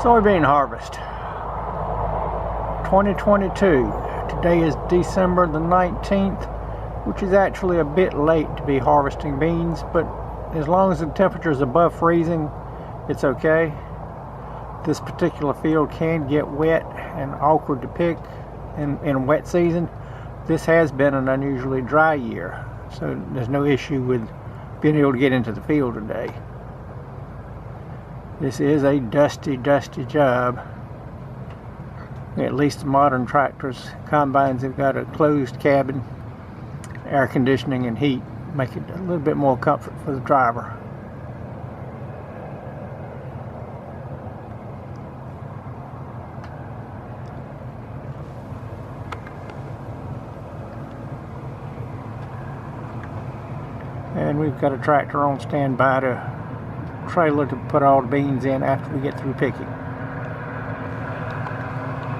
Soybean harvest 2022. Today is December the 19th, which is actually a bit late to be harvesting beans, but as long as the temperature is above freezing, it's okay. This particular field can get wet and awkward to pick in wet season. This has been an unusually dry year, so there's no issue with being able to get into the field today. This is a dusty job. At least the modern tractors, combines have got a closed cabin, air conditioning and heat, make it a little bit more comfort for the driver. And we've got a tractor on standby to trailer to put all the beans in after we get through picking.